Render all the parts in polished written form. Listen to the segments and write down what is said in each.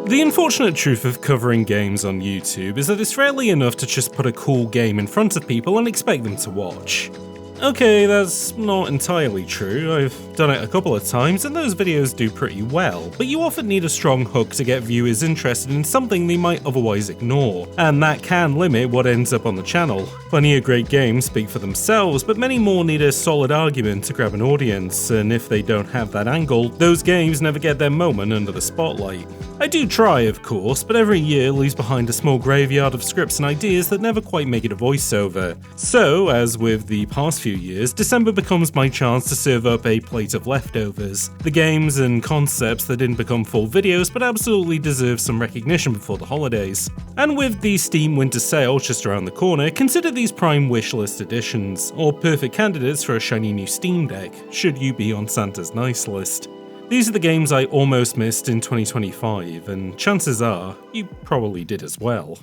The unfortunate truth of covering games on YouTube is that it's rarely enough to just put a cool game in front of people and expect them to watch. Okay, that's not entirely true. I've done it a couple of times and those videos do pretty well, but you often need a strong hook to get viewers interested in something they might otherwise ignore, and that can limit what ends up on the channel. Plenty of great games speak for themselves, but many more need a solid argument to grab an audience, and if they don't have that angle, those games never get their moment under the spotlight. I do try, of course, but every year leaves behind a small graveyard of scripts and ideas that never quite make it a voiceover. So, as with the past few years, December becomes my chance to serve up a plate of leftovers. The games and concepts that didn't become full videos but absolutely deserve some recognition before the holidays. And with the Steam Winter Sale just around the corner, consider these prime wishlist editions, or perfect candidates for a shiny new Steam Deck, should you be on Santa's nice list. These are the games I almost missed in 2025, and chances are, you probably did as well.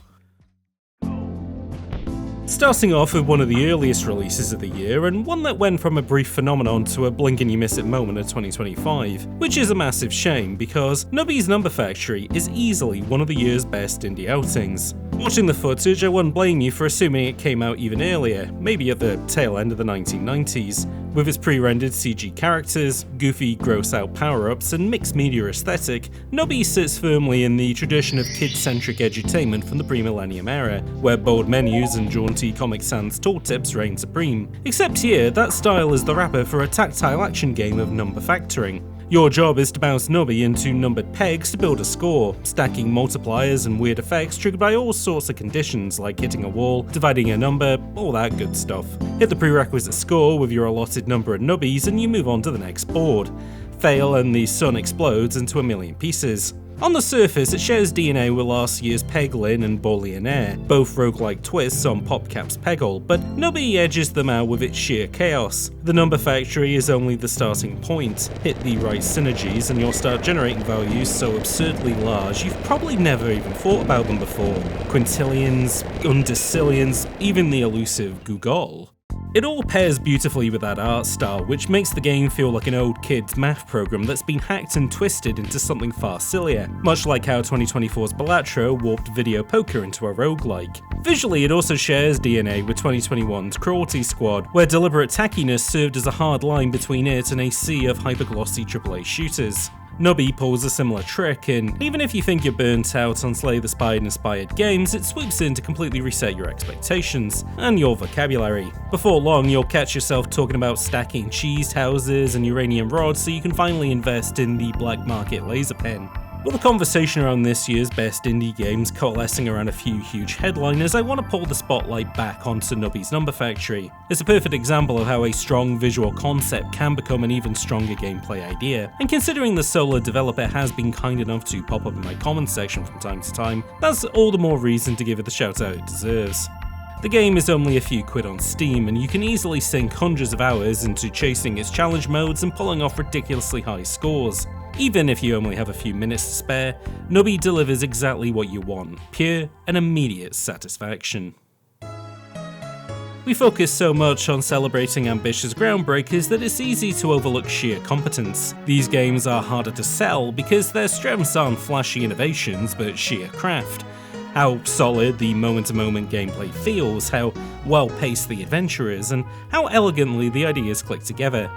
Starting off with one of the earliest releases of the year, and one that went from a brief phenomenon to a blink and you miss it moment of 2025, which is a massive shame because Nubby's Number Factory is easily one of the year's best indie outings. Watching the footage, I wouldn't blame you for assuming it came out even earlier, maybe at the tail end of the 1990s. With its pre-rendered CG characters, goofy, gross-out power-ups, and mixed media aesthetic, Nubby sits firmly in the tradition of kid-centric edutainment from the pre-millennium era, where bold menus and jaunty Comic Sans tooltips reign supreme. Except here, that style is the wrapper for a tactile action game of number factoring. Your job is to bounce Nubby into numbered pegs to build a score, stacking multipliers and weird effects triggered by all sorts of conditions like hitting a wall, dividing a number, all that good stuff. Hit the prerequisite score with your allotted number of Nubbies and you move on to the next board. Fail and the sun explodes into a million pieces. On the surface, it shares DNA with last year's Peglin and Booleanaire, both roguelike twists on PopCap's Peggle, but Nubby edges them out with its sheer chaos. The Number Factory is only the starting point. Hit the right synergies and you'll start generating values so absurdly large you've probably never even thought about them before. Quintillions, undecillions, even the elusive Google. It all pairs beautifully with that art style, which makes the game feel like an old kid's math program that's been hacked and twisted into something far sillier, much like how 2024's Balatro warped video poker into a roguelike. Visually, it also shares DNA with 2021's Cruelty Squad, where deliberate tackiness served as a hard line between it and a sea of hyperglossy AAA shooters. Nubby pulls a similar trick, and even if you think you're burnt out on Slay the Spire-inspired games, it swoops in to completely reset your expectations and your vocabulary. Before long, you'll catch yourself talking about stacking cheese houses and uranium rods so you can finally invest in the black market laser pen. With the conversation around this year's best indie games coalescing around a few huge headliners, I want to pull the spotlight back onto Nubby's Number Factory. It's a perfect example of how a strong visual concept can become an even stronger gameplay idea, and considering the solo developer has been kind enough to pop up in my comments section from time to time, that's all the more reason to give it the shout out it deserves. The game is only a few quid on Steam, and you can easily sink hundreds of hours into chasing its challenge modes and pulling off ridiculously high scores. Even if you only have a few minutes to spare, Nubby delivers exactly what you want, pure and immediate satisfaction. We focus so much on celebrating ambitious groundbreakers that it's easy to overlook sheer competence. These games are harder to sell because their strengths aren't flashy innovations but sheer craft. How solid the moment-to-moment gameplay feels, how well-paced the adventure is, and how elegantly the ideas click together.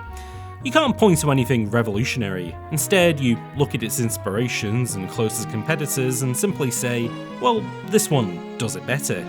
You can't point to anything revolutionary. Instead, you look at its inspirations and closest competitors and simply say, well, this one does it better.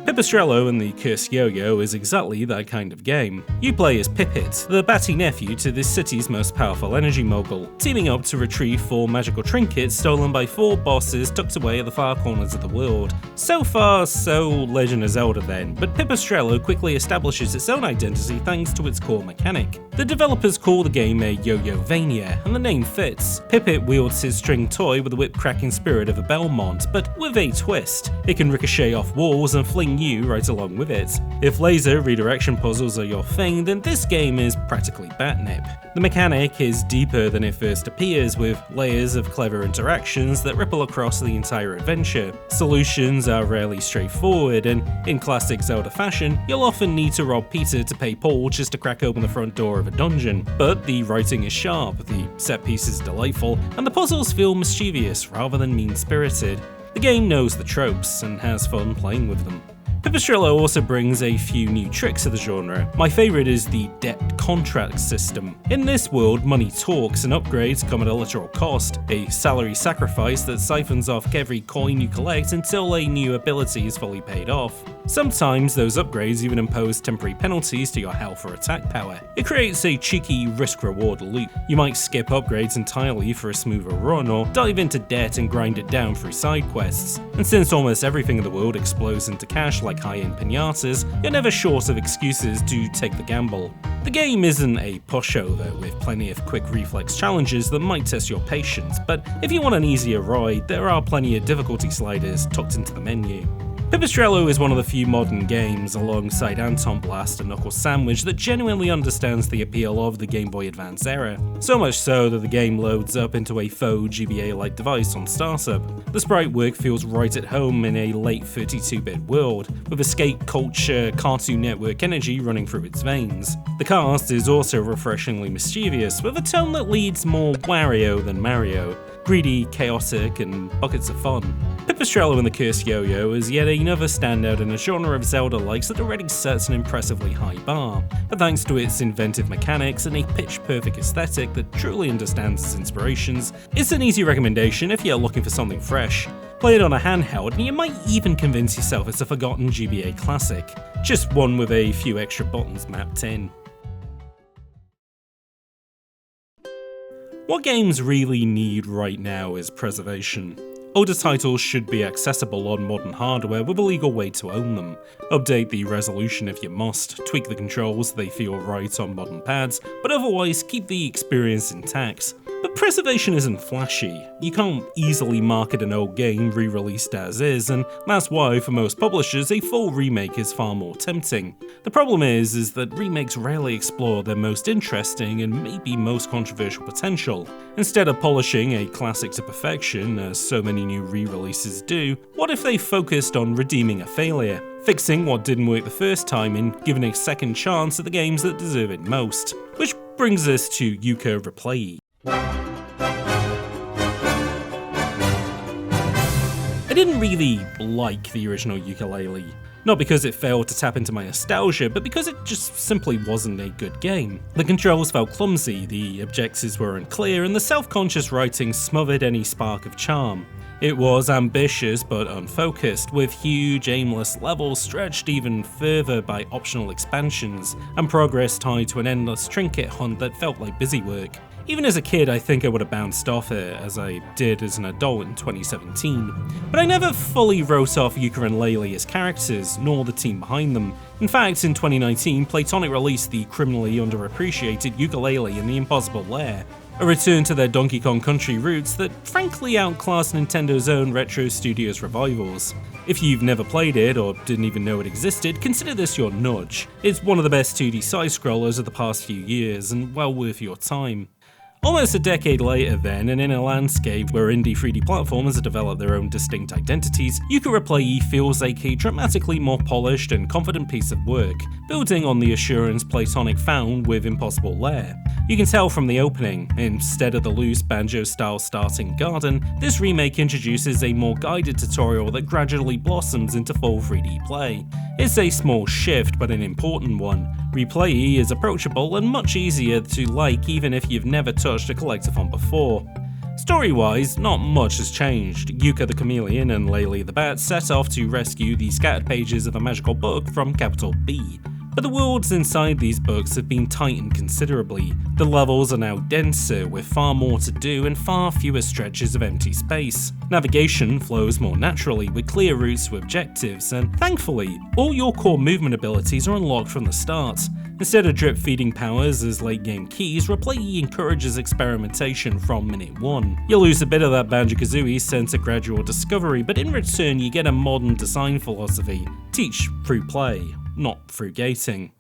Pipistrello and the Cursed Yo-Yo is exactly that kind of game. You play as Pipit, the batty nephew to this city's most powerful energy mogul, teaming up to retrieve 4 magical trinkets stolen by 4 bosses tucked away at the far corners of the world. So far, so Legend of Zelda then, but Pipistrello quickly establishes its own identity thanks to its core mechanic. The developers call the game a Yo-Yo-vania, and the name fits. Pipit wields his string toy with the whip-cracking spirit of a Belmont, but with a twist. It can ricochet off walls and fling pushing you right along with it. If laser redirection puzzles are your thing, then this game is practically batnip. The mechanic is deeper than it first appears, with layers of clever interactions that ripple across the entire adventure. Solutions are rarely straightforward, and in classic Zelda fashion, you'll often need to rob Peter to pay Paul just to crack open the front door of a dungeon. But the writing is sharp, the set piece is delightful, and the puzzles feel mischievous rather than mean-spirited. The game knows the tropes and has fun playing with them. Pipistrello also brings a few new tricks to the genre. My favourite is the debt contract system. In this world, money talks and upgrades come at a literal cost, a salary sacrifice that siphons off every coin you collect until a new ability is fully paid off. Sometimes those upgrades even impose temporary penalties to your health or attack power. It creates a cheeky risk-reward loop. You might skip upgrades entirely for a smoother run, or dive into debt and grind it down through side quests. And since almost everything in the world explodes into cash like high-end pinatas, you're never short of excuses to take the gamble. The game isn't a pusho though, with plenty of quick reflex challenges that might test your patience, but if you want an easier ride, there are plenty of difficulty sliders tucked into the menu. Pipistrello is one of the few modern games, alongside Anton Blast and Knuckle Sandwich, that genuinely understands the appeal of the Game Boy Advance era. So much so that the game loads up into a faux GBA-like device on startup. The sprite work feels right at home in a late 32-bit world, with escape culture, Cartoon Network energy running through its veins. The cast is also refreshingly mischievous, with a tone that leads more Wario than Mario. Greedy, chaotic, and buckets of fun. Pipistrello and the Cursed Yo-Yo is yet another standout in a genre of Zelda-likes that already sets an impressively high bar, but thanks to its inventive mechanics and a pitch-perfect aesthetic that truly understands its inspirations, it's an easy recommendation if you're looking for something fresh. Play it on a handheld, and you might even convince yourself it's a forgotten GBA classic, just one with a few extra buttons mapped in. What games really need right now is preservation. Older titles should be accessible on modern hardware with a legal way to own them. Update the resolution if you must, tweak the controls so they feel right on modern pads, but otherwise keep the experience intact. But preservation isn't flashy. You can't easily market an old game re-released as is, and that's why for most publishers a full remake is far more tempting. The problem is that remakes rarely explore their most interesting and maybe most controversial potential. Instead of polishing a classic to perfection, as so many new re-releases do, what if they focused on redeeming a failure? Fixing what didn't work the first time and giving a second chance at the games that deserve it most. Which brings us to Yooka-Replaylee. I didn't really like the original Yooka-Laylee. Not because it failed to tap into my nostalgia, but because it just simply wasn't a good game. The controls felt clumsy, the objectives were unclear, and the self-conscious writing smothered any spark of charm. It was ambitious but unfocused, with huge aimless levels stretched even further by optional expansions, and progress tied to an endless trinket hunt that felt like busy work. Even as a kid, I think I would have bounced off it, as I did as an adult in 2017. But I never fully wrote off Yooka and Laylee as characters, nor the team behind them. In fact, in 2019, Playtonic released the criminally underappreciated Yooka-Laylee in the Impossible Lair, a return to their Donkey Kong Country roots that frankly outclassed Nintendo's own Retro Studios revivals. If you've never played it or didn't even know it existed, consider this your nudge. It's one of the best 2D side-scrollers of the past few years, and well worth your time. Almost a decade later then, and in a landscape where indie 3D platformers have developed their own distinct identities, Yooka-Replaylee feels like a dramatically more polished and confident piece of work, building on the assurance Playtonic found with Impossible Lair. You can tell from the opening, instead of the loose banjo-style starting garden, this remake introduces a more guided tutorial that gradually blossoms into full 3D play. It's a small shift, but an important one. Replaylee is approachable and much easier to like even if you've never touched a collectathon before. Story-wise, not much has changed. Yooka the Chameleon and Laylee the Bat set off to rescue the scattered pages of a magical book from Capital B. but the worlds inside these books have been tightened considerably. The levels are now denser, with far more to do and far fewer stretches of empty space. Navigation flows more naturally with clear routes to objectives, and thankfully, all your core movement abilities are unlocked from the start. Instead of drip-feeding powers as late-game keys, Replaylee encourages experimentation from minute 1. You'll lose a bit of that Banjo-Kazooie sense of gradual discovery, but in return you get a modern design philosophy. Teach through play, not through gating.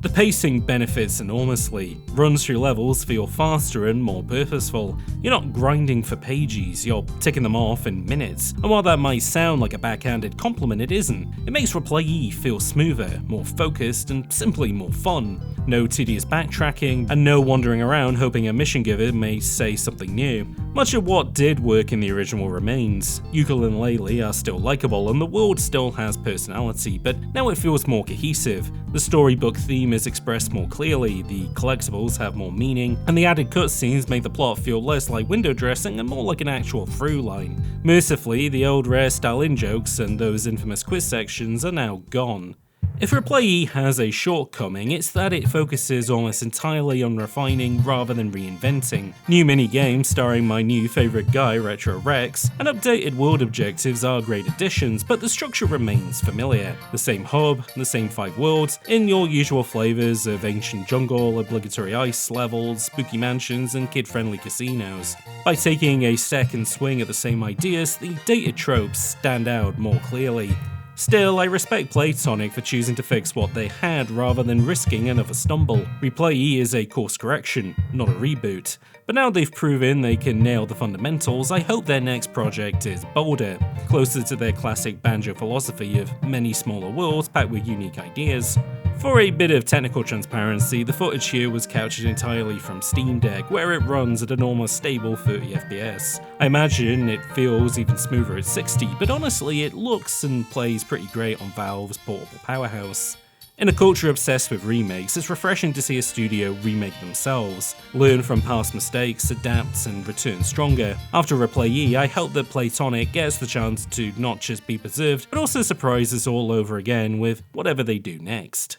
The pacing benefits enormously. Runs through levels feel faster and more purposeful. You're not grinding for pages, you're ticking them off in minutes. And while that might sound like a backhanded compliment, it isn't. It makes Replaylee feel smoother, more focused, and simply more fun. No tedious backtracking, and no wandering around hoping a mission giver may say something new. Much of what did work in the original remains. Yooka-Replaylee are still likeable and the world still has personality, but now it feels more cohesive. The storybook theme is expressed more clearly, the collectibles have more meaning, and the added cutscenes make the plot feel less like window dressing and more like an actual through line. Mercifully, the old rare style in-jokes and those infamous quiz sections are now gone. If Replaylee has a shortcoming, it's that it focuses almost entirely on refining rather than reinventing. New mini-games starring my new favourite guy, Retro Rex, and updated world objectives are great additions, but the structure remains familiar. The same hub, the same 5 worlds, in your usual flavours of ancient jungle, obligatory ice levels, spooky mansions, and kid-friendly casinos. By taking a second swing at the same ideas, the dated tropes stand out more clearly. Still, I respect Playtonic for choosing to fix what they had rather than risking another stumble. Replaylee is a course correction, not a reboot. But now they've proven they can nail the fundamentals, I hope their next project is bolder, closer to their classic Banjo philosophy of many smaller worlds packed with unique ideas. For a bit of technical transparency, the footage here was captured entirely from Steam Deck, where it runs at an almost stable 30 FPS. I imagine it feels even smoother at 60, but honestly it looks and plays pretty great on Valve's portable powerhouse. In a culture obsessed with remakes, it's refreshing to see a studio remake themselves, learn from past mistakes, adapt, and return stronger. After Replaylee, I hope that Playtonic gets the chance to not just be preserved, but also surprise us all over again with whatever they do next.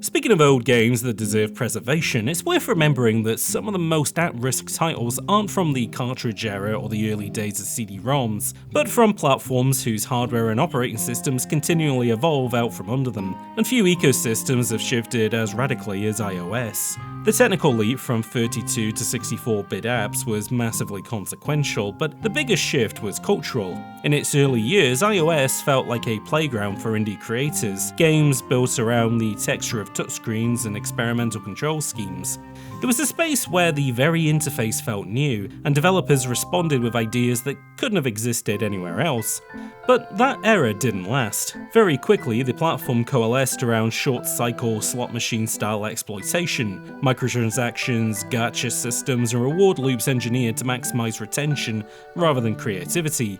Speaking of old games that deserve preservation, it's worth remembering that some of the most at-risk titles aren't from the cartridge era or the early days of CD-ROMs, but from platforms whose hardware and operating systems continually evolve out from under them, and few ecosystems have shifted as radically as iOS. The technical leap from 32 to 64-bit apps was massively consequential, but the biggest shift was cultural. In its early years, iOS felt like a playground for indie creators, games built around the texture of touchscreens and experimental control schemes. It was a space where the very interface felt new, and developers responded with ideas that couldn't have existed anywhere else. But that era didn't last. Very quickly, the platform coalesced around short-cycle, slot machine-style exploitation, microtransactions, gacha systems, and reward loops engineered to maximize retention rather than creativity.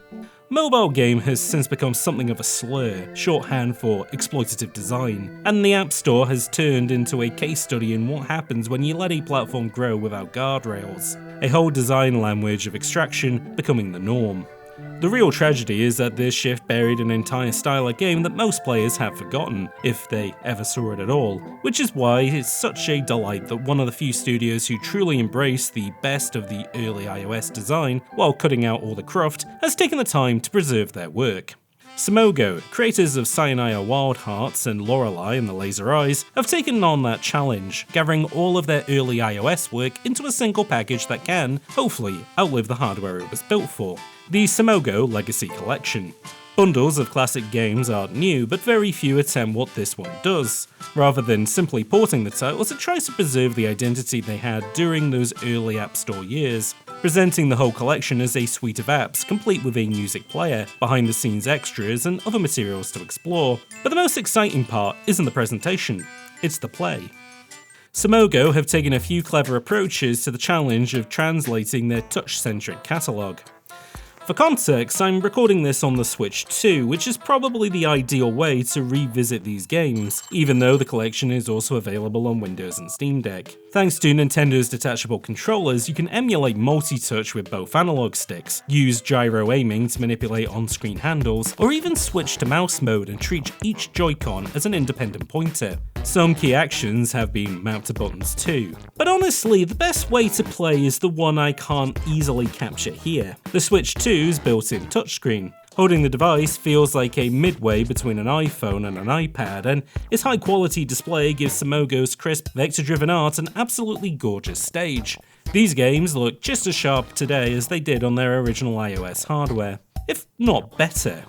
Mobile game has since become something of a slur, shorthand for exploitative design, and the App Store has turned into a case study in what happens when you let a platform grow without guardrails, a whole design language of extraction becoming the norm. The real tragedy is that this shift buried an entire style of game that most players have forgotten, if they ever saw it at all, which is why it's such a delight that one of the few studios who truly embraced the best of the early iOS design while cutting out all the cruft has taken the time to preserve their work. Simogo, creators of Sayonara Wild Hearts and Lorelei and the Laser Eyes, have taken on that challenge, gathering all of their early iOS work into a single package that can, hopefully, outlive the hardware it was built for. The Simogo Legacy Collection. Bundles of classic games aren't new, but very few attempt what this one does. Rather than simply porting the titles, it tries to preserve the identity they had during those early App Store years, presenting the whole collection as a suite of apps, complete with a music player, behind-the-scenes extras, and other materials to explore. But the most exciting part isn't the presentation, it's the play. Simogo have taken a few clever approaches to the challenge of translating their touch-centric catalogue. For context, I'm recording this on the Switch 2, which is probably the ideal way to revisit these games, even though the collection is also available on Windows and Steam Deck. Thanks to Nintendo's detachable controllers, you can emulate multi-touch with both analog sticks, use gyro aiming to manipulate on-screen handles, or even switch to mouse mode and treat each Joy-Con as an independent pointer. Some key actions have been mapped to buttons too. But honestly, the best way to play is the one I can't easily capture here, the Switch 2's built-in touchscreen. Holding the device feels like a midway between an iPhone and an iPad, and its high-quality display gives Simogo's crisp, vector-driven art an absolutely gorgeous stage. These games look just as sharp today as they did on their original iOS hardware, if not better.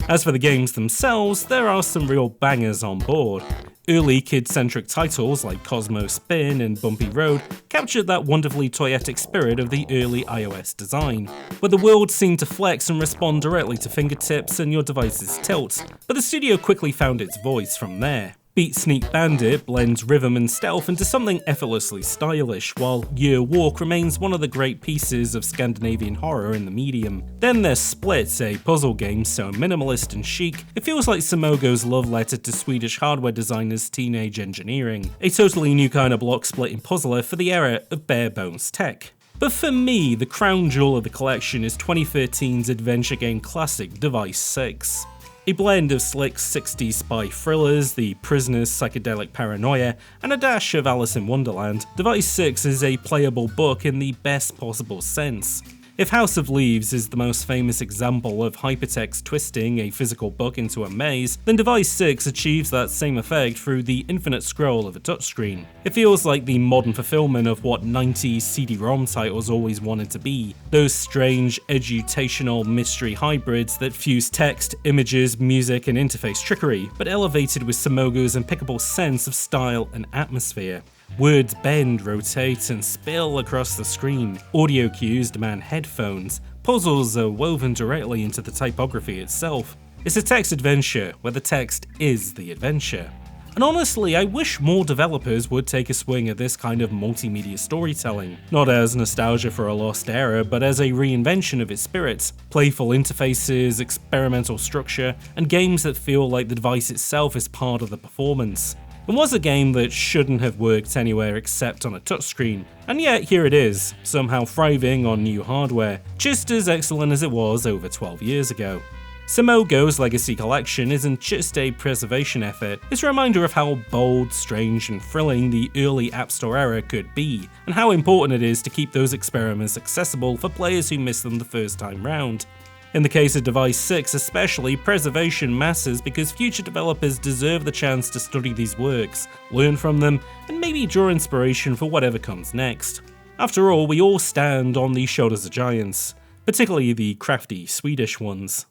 As for the games themselves, there are some real bangers on board. Early kid-centric titles like Cosmo Spin and Bumpy Road captured that wonderfully toyetic spirit of the early iOS design, where the world seemed to flex and respond directly to fingertips and your device's tilt, but the studio quickly found its voice from there. Beat Sneak Bandit blends rhythm and stealth into something effortlessly stylish, while Year Walk remains one of the great pieces of Scandinavian horror in the medium. Then there's Split, a puzzle game so minimalist and chic, it feels like Simogo's love letter to Swedish hardware designers' teenage engineering, a totally new kind of block-splitting puzzler for the era of bare-bones tech. But for me, the crown jewel of the collection is 2013's adventure game classic Device 6. A blend of slick 60s spy thrillers, The Prisoner's psychedelic paranoia, and a dash of Alice in Wonderland, Device 6 is a playable book in the best possible sense. If House of Leaves is the most famous example of hypertext twisting a physical book into a maze, then Device 6 achieves that same effect through the infinite scroll of a touchscreen. It feels like the modern fulfillment of what 90s CD-ROM titles always wanted to be, those strange, edutational mystery hybrids that fuse text, images, music, and interface trickery, but elevated with Simogo's impeccable sense of style and atmosphere. Words bend, rotate, and spill across the screen. Audio cues demand headphones. Puzzles are woven directly into the typography itself. It's a text adventure where the text is the adventure. And honestly, I wish more developers would take a swing at this kind of multimedia storytelling, not as nostalgia for a lost era, but as a reinvention of its spirits. Playful interfaces, experimental structure, and games that feel like the device itself is part of the performance. It was a game that shouldn't have worked anywhere except on a touchscreen, and yet here it is, somehow thriving on new hardware, just as excellent as it was over 12 years ago. Simogo's Legacy Collection isn't just a preservation effort, it's a reminder of how bold, strange, and thrilling the early App Store era could be, and how important it is to keep those experiments accessible for players who missed them the first time round. In the case of Device 6 especially, preservation matters because future developers deserve the chance to study these works, learn from them, and maybe draw inspiration for whatever comes next. After all, we all stand on the shoulders of giants, particularly the crafty Swedish ones.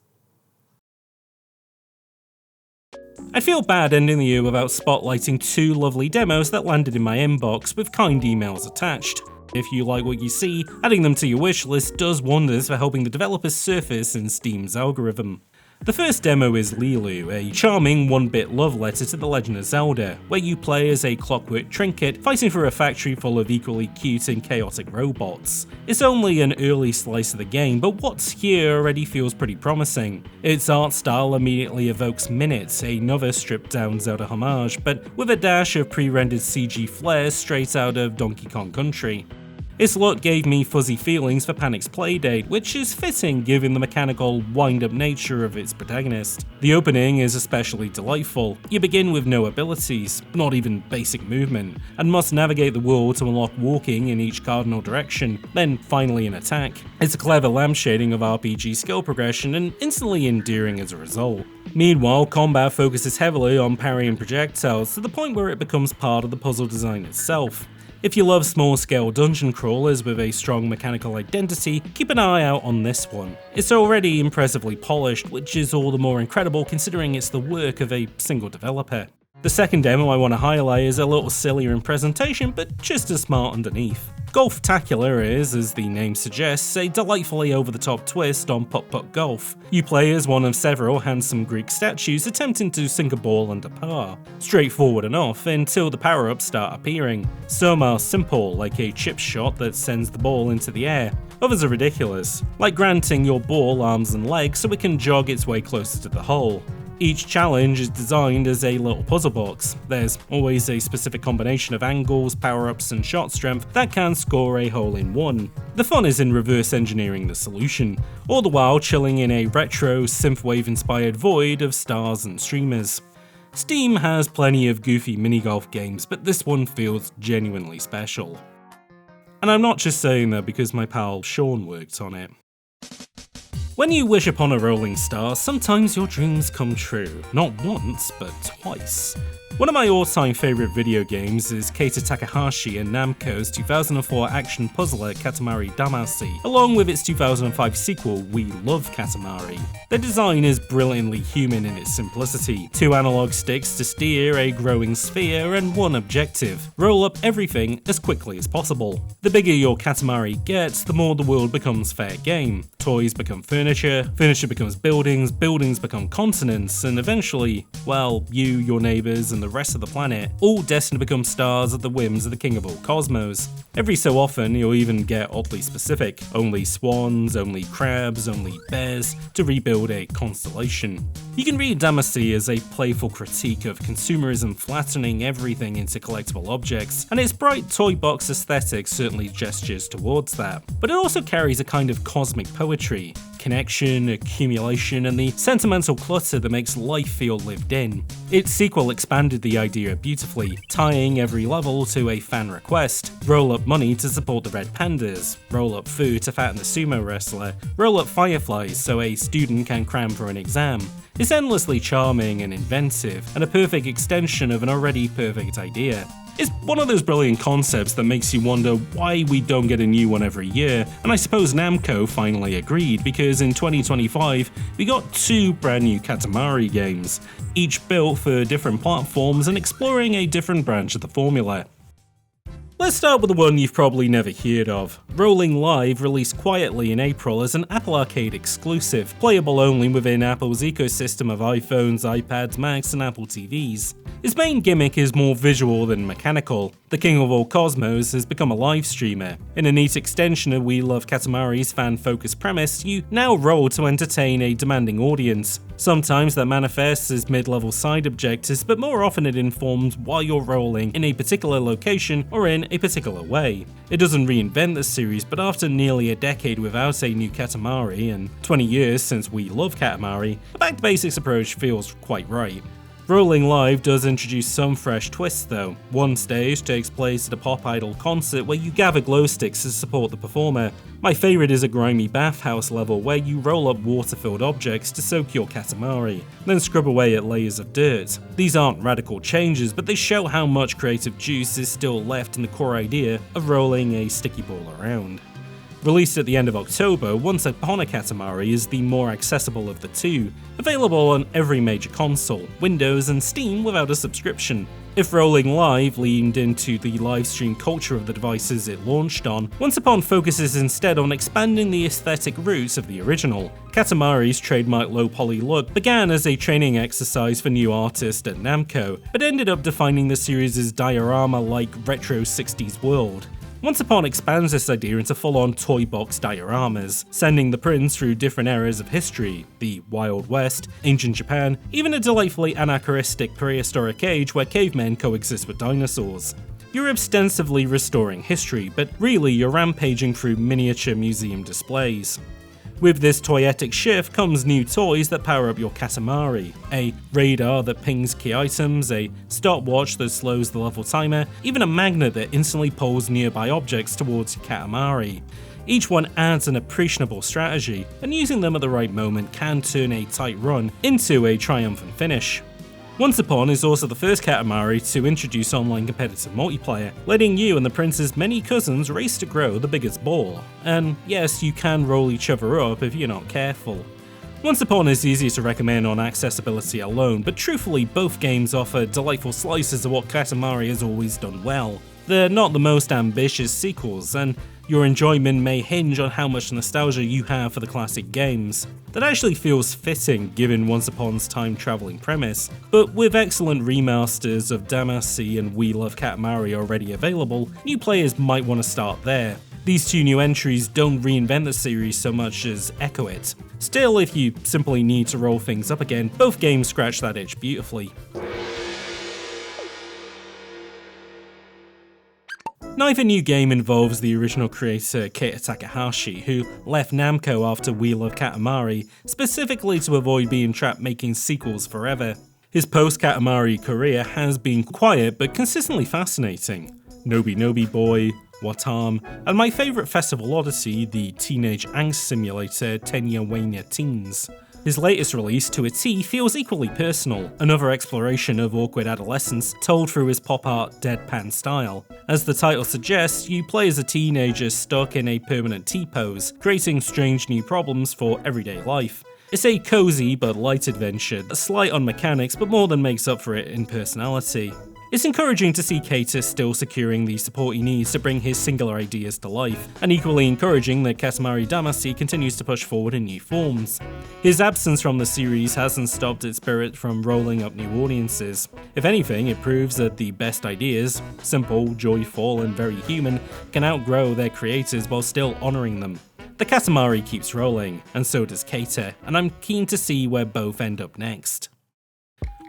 I'd feel bad ending the year without spotlighting two lovely demos that landed in my inbox with kind emails attached. If you like what you see, adding them to your wishlist does wonders for helping the developers surface in Steam's algorithm. The first demo is Lelu, a charming one-bit love letter to The Legend of Zelda, where you play as a clockwork trinket fighting for a factory full of equally cute and chaotic robots. It's only an early slice of the game, but what's here already feels pretty promising. Its art style immediately evokes Minute, another stripped-down Zelda homage, but with a dash of pre-rendered CG flair straight out of Donkey Kong Country. Its look gave me fuzzy feelings for Panic's playdate, which is fitting given the mechanical, wind-up nature of its protagonist. The opening is especially delightful. You begin with no abilities, not even basic movement, and must navigate the world to unlock walking in each cardinal direction, then finally an attack. It's a clever lampshading of RPG skill progression and instantly endearing as a result. Meanwhile, combat focuses heavily on parrying projectiles to the point where it becomes part of the puzzle design itself. If you love small-scale dungeon crawlers with a strong mechanical identity, keep an eye out on this one. It's already impressively polished, which is all the more incredible considering it's the work of a single developer. The second demo I want to highlight is a little sillier in presentation, but just as smart underneath. Golftacular is, as the name suggests, a delightfully over-the-top twist on putt-putt golf. You play as one of several handsome Greek statues attempting to sink a ball under par. Straightforward enough until the power-ups start appearing. Some are simple, like a chip shot that sends the ball into the air. Others are ridiculous, like granting your ball arms and legs so it can jog its way closer to the hole. Each challenge is designed as a little puzzle box. There's always a specific combination of angles, power-ups and shot strength that can score a hole in one. The fun is in reverse engineering the solution, all the while chilling in a retro, synthwave-inspired void of stars and streamers. Steam has plenty of goofy mini-golf games, but this one feels genuinely special. And I'm not just saying that because my pal Sean worked on it. When you wish upon a rolling star, sometimes your dreams come true. Not once, but twice. One of my all-time favourite video games is Keita Takahashi and Namco's 2004 action puzzler Katamari Damacy, along with its 2005 sequel We Love Katamari. The design is brilliantly human in its simplicity. 2 analog sticks to steer a growing sphere and one objective: roll up everything as quickly as possible. The bigger your Katamari gets, the more the world becomes fair game. Toys become furniture, furniture becomes buildings, buildings become continents, and eventually, well, you, your neighbours, and the rest of the planet, all destined to become stars at the whims of the king of all cosmos. Every so often, you'll even get oddly specific: only swans, only crabs, only bears, to rebuild a constellation. You can read Damacy as a playful critique of consumerism flattening everything into collectible objects, and its bright toy box aesthetic certainly gestures towards that. But it also carries a kind of cosmic poetry, connection, accumulation, and the sentimental clutter that makes life feel lived in. Its sequel expanded the idea beautifully, tying every level to a fan request: roll up money to support the red pandas, roll up food to fatten the sumo wrestler, roll up fireflies so a student can cram for an exam. It's endlessly charming and inventive, and a perfect extension of an already perfect idea. It's one of those brilliant concepts that makes you wonder why we don't get a new one every year, and I suppose Namco finally agreed, because in 2025 we got 2 brand new Katamari games, each built for different platforms and exploring a different branch of the formula. Let's start with the one you've probably never heard of. Rolling Live released quietly in April as an Apple Arcade exclusive, playable only within Apple's ecosystem of iPhones, iPads, Macs, and Apple TVs. Its main gimmick is more visual than mechanical. The king of all cosmos has become a live streamer. In a neat extension of We Love Katamari's fan-focused premise, you now roll to entertain a demanding audience. Sometimes that manifests as mid-level side objectives, but more often it informs why you're rolling in a particular location or in a particular way. It doesn't reinvent the series, but after nearly a decade without a new Katamari and 20 years since We Love Katamari, a back-to-basics approach feels quite right. Rolling Live does introduce some fresh twists though. One stage takes place at a pop idol concert where you gather glow sticks to support the performer. My favourite is a grimy bathhouse level where you roll up water-filled objects to soak your Katamari, then scrub away at layers of dirt. These aren't radical changes, but they show how much creative juice is still left in the core idea of rolling a sticky ball around. Released at the end of October, Once Upon a Katamari is the more accessible of the two, available on every major console, Windows and Steam without a subscription. If Rolling Live leaned into the livestream culture of the devices it launched on, Once Upon focuses instead on expanding the aesthetic roots of the original. Katamari's trademark low-poly look began as a training exercise for new artists at Namco, but ended up defining the series' diorama-like retro 60s world. Once Upon expands this idea into full-on toy box dioramas, sending the prints through different eras of history: the Wild West, ancient Japan, even a delightfully anachronistic prehistoric age where cavemen coexist with dinosaurs. You're ostensibly restoring history, but really you're rampaging through miniature museum displays. With this toyetic shift comes new toys that power up your Katamari: a radar that pings key items, a stopwatch that slows the level timer, even a magnet that instantly pulls nearby objects towards your Katamari. Each one adds an appreciable strategy, and using them at the right moment can turn a tight run into a triumphant finish. Once Upon is also the first Katamari to introduce online competitive multiplayer, letting you and the prince's many cousins race to grow the biggest ball. And yes, you can roll each other up if you're not careful. Once Upon is easier to recommend on accessibility alone, but truthfully both games offer delightful slices of what Katamari has always done well. They're not the most ambitious sequels, and your enjoyment may hinge on how much nostalgia you have for the classic games. That actually feels fitting given Once Upon's time-travelling premise, but with excellent remasters of Damacy and We Love Katamari already available, new players might want to start there. These two new entries don't reinvent the series so much as echo it. Still, if you simply need to roll things up again, both games scratch that itch beautifully. Neither new game involves the original creator Keita Takahashi, who left Namco after Wheel of Katamari, specifically to avoid being trapped making sequels forever. His post-Katamari career has been quiet but consistently fascinating. Nobi Boy, Watam, and my favourite festival odyssey, the teenage angst simulator Tenya Wanya Teens. His latest release, To a T, feels equally personal, another exploration of awkward adolescence told through his pop art deadpan style. As the title suggests, you play as a teenager stuck in a permanent T-pose, creating strange new problems for everyday life. It's a cozy but light adventure, slight on mechanics but more than makes up for it in personality. It's encouraging to see Keita still securing the support he needs to bring his singular ideas to life, and equally encouraging that Katamari Damacy continues to push forward in new forms. His absence from the series hasn't stopped its spirit from rolling up new audiences. If anything, it proves that the best ideas, simple, joyful, and very human, can outgrow their creators while still honouring them. The Katamari keeps rolling, and so does Keita, and I'm keen to see where both end up next.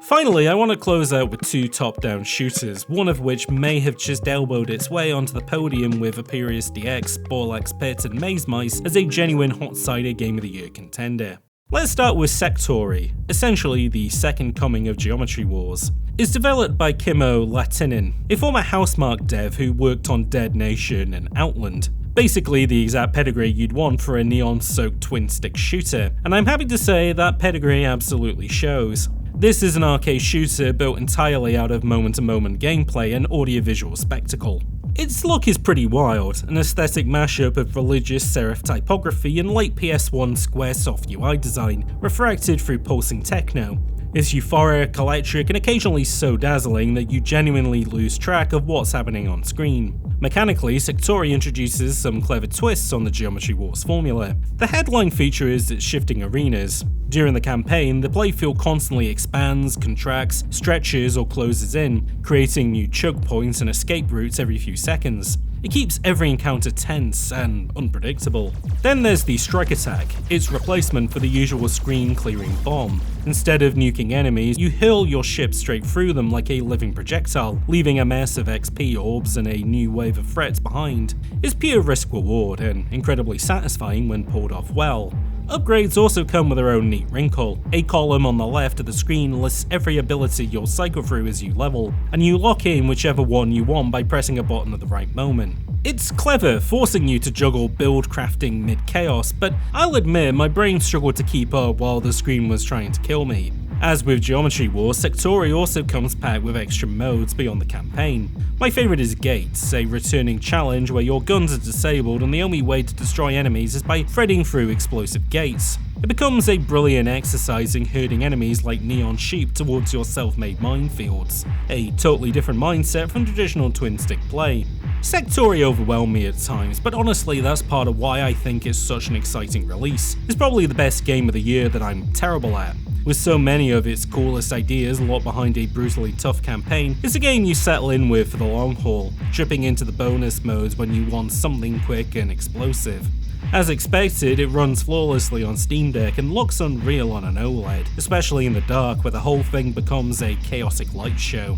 Finally, I want to close out with two top-down shooters, one of which may have just elbowed its way onto the podium with Aperius DX, Borlax Pit, and Maze Mice as a genuine hot-cider Game of the Year contender. Let's start with Sektori, essentially the second coming of Geometry Wars. It's developed by Kimmo Latinen, a former Housemarque dev who worked on Dead Nation and Outland. Basically the exact pedigree you'd want for a neon-soaked twin-stick shooter, and I'm happy to say that pedigree absolutely shows. This is an arcade shooter built entirely out of moment-to-moment gameplay and audiovisual spectacle. Its look is pretty wild, an aesthetic mashup of religious serif typography and late PS1 Squaresoft UI design, refracted through pulsing techno. It's euphoric, electric, and occasionally so dazzling that you genuinely lose track of what's happening on screen. Mechanically, Sektori introduces some clever twists on the Geometry Wars formula. The headline feature is its shifting arenas. During the campaign, the playfield constantly expands, contracts, stretches, or closes in, creating new choke points and escape routes every few seconds. It keeps every encounter tense and unpredictable. Then there's the strike attack, its replacement for the usual screen-clearing bomb. Instead of nuking enemies, you hurl your ship straight through them like a living projectile, leaving a mess of XP orbs and a new wave of threats behind. It's pure risk-reward and incredibly satisfying when pulled off well. Upgrades also come with their own neat wrinkle. A column on the left of the screen lists every ability you'll cycle through as you level, and you lock in whichever one you want by pressing a button at the right moment. It's clever, forcing you to juggle build crafting mid-chaos, but I'll admit my brain struggled to keep up while the screen was trying to kill me. As with Geometry Wars, Sektori also comes packed with extra modes beyond the campaign. My favourite is Gates, a returning challenge where your guns are disabled and the only way to destroy enemies is by threading through explosive gates. It becomes a brilliant exercise in herding enemies like neon sheep towards your self-made minefields, a totally different mindset from traditional twin-stick play. Sektori overwhelmed me at times, but honestly that's part of why I think it's such an exciting release. It's probably the best game of the year that I'm terrible at. With so many of its coolest ideas locked behind a brutally tough campaign, it's a game you settle in with for the long haul, tripping into the bonus modes when you want something quick and explosive. As expected, it runs flawlessly on Steam Deck and looks unreal on an OLED, especially in the dark where the whole thing becomes a chaotic light show.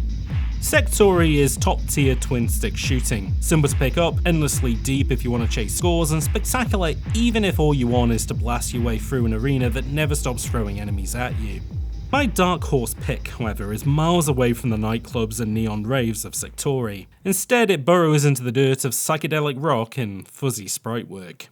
Sektori is top-tier twin-stick shooting, simple to pick up, endlessly deep if you want to chase scores, and spectacular even if all you want is to blast your way through an arena that never stops throwing enemies at you. My dark horse pick, however, is miles away from the nightclubs and neon raves of Sektori. Instead, it burrows into the dirt of psychedelic rock and fuzzy sprite work.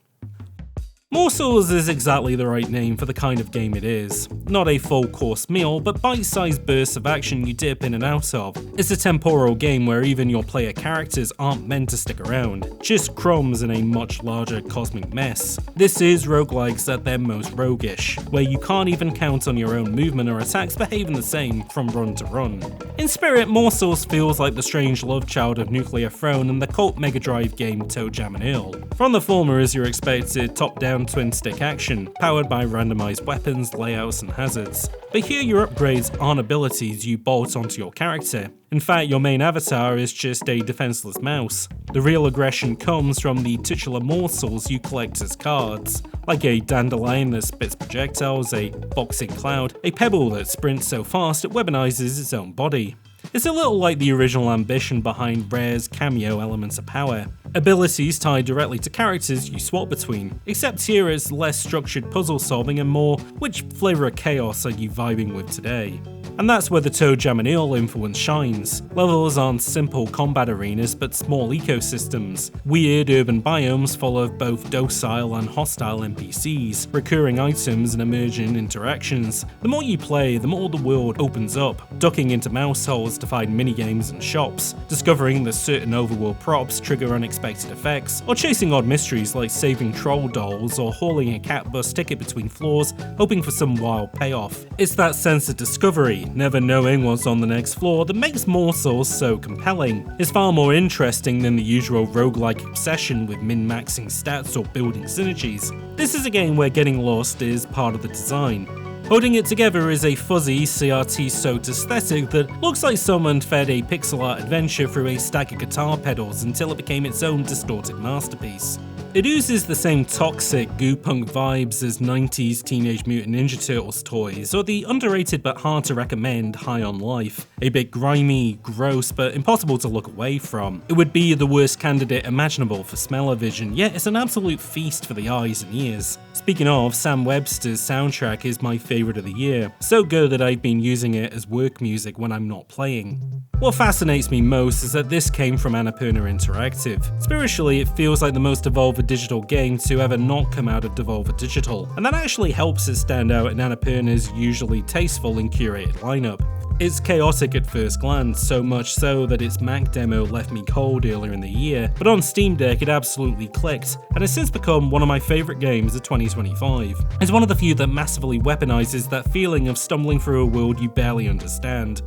Morsels is exactly the right name for the kind of game it is. Not a full course meal, but bite-sized bursts of action you dip in and out of. It's a temporal game where even your player characters aren't meant to stick around, just crumbs in a much larger cosmic mess. This is roguelikes at their most roguish, where you can't even count on your own movement or attacks behaving the same from run to run. In spirit, Morsels feels like the strange love child of Nuclear Throne and the cult Mega Drive game Toe Jam and Earl. From the former is your expected top-down top-down twin-stick action, powered by randomized weapons, layouts, and hazards. But here your upgrades aren't abilities you bolt onto your character. In fact, your main avatar is just a defenseless mouse. The real aggression comes from the titular morsels you collect as cards, like a dandelion that spits projectiles, a boxing cloud, a pebble that sprints so fast it weaponizes its own body. It's a little like the original ambition behind Rare's cameo Elements of Power. Abilities tied directly to characters you swap between, except here it's less structured puzzle solving and more which flavour of chaos are you vibing with today. And that's where the Toe Jam and Eel influence shines. Levels aren't simple combat arenas but small ecosystems, weird urban biomes full of both docile and hostile NPCs, recurring items and emergent interactions. The more you play, the more the world opens up, ducking into mouse holes to find minigames and shops, discovering that certain overworld props trigger unexpected effects, or chasing odd mysteries like saving troll dolls or hauling a cat bus ticket between floors hoping for some wild payoff. It's that sense of discovery, never knowing what's on the next floor, that makes Morsels so compelling. It's far more interesting than the usual roguelike obsession with min-maxing stats or building synergies. This is a game where getting lost is part of the design. Holding it together is a fuzzy CRT-soaked aesthetic that looks like someone fed a pixel art adventure through a stack of guitar pedals until it became its own distorted masterpiece. It oozes the same toxic goo-punk vibes as 90s Teenage Mutant Ninja Turtles toys, or the underrated but hard to recommend High on Life. A bit grimy, gross, but impossible to look away from. It would be the worst candidate imaginable for smell-o-vision, yet it's an absolute feast for the eyes and ears. Speaking of, Sam Webster's soundtrack is my favourite of the year, so good that I've been using it as work music when I'm not playing. What fascinates me most is that this came from Annapurna Interactive. Spiritually, it feels like the most Devolver Digital game to ever not come out of Devolver Digital, and that actually helps it stand out in Annapurna's usually tasteful and curated lineup. It's chaotic at first glance, so much so that its Mac demo left me cold earlier in the year, but on Steam Deck it absolutely clicked, and has since become one of my favourite games of 2025. It's one of the few that massively weaponizes that feeling of stumbling through a world you barely understand.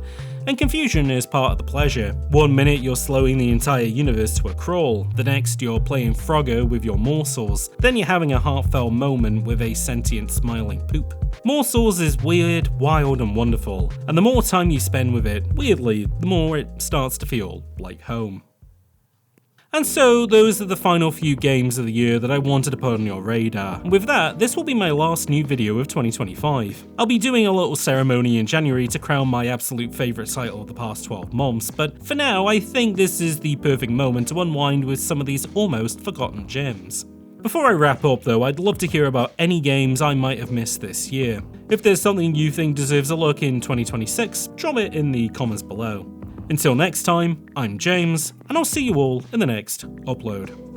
And confusion is part of the pleasure. One minute you're slowing the entire universe to a crawl, the next you're playing Frogger with your Morsels, then you're having a heartfelt moment with a sentient smiling poop. Morsels is weird, wild and wonderful, and the more time you spend with it, weirdly, the more it starts to feel like home. And so those are the final few games of the year that I wanted to put on your radar. With that, this will be my last new video of 2025. I'll be doing a little ceremony in January to crown my absolute favourite title of the past 12 months, but for now I think this is the perfect moment to unwind with some of these almost forgotten gems. Before I wrap up though, I'd love to hear about any games I might have missed this year. If there's something you think deserves a look in 2026, drop it in the comments below. Until next time, I'm James, and I'll see you all in the next upload.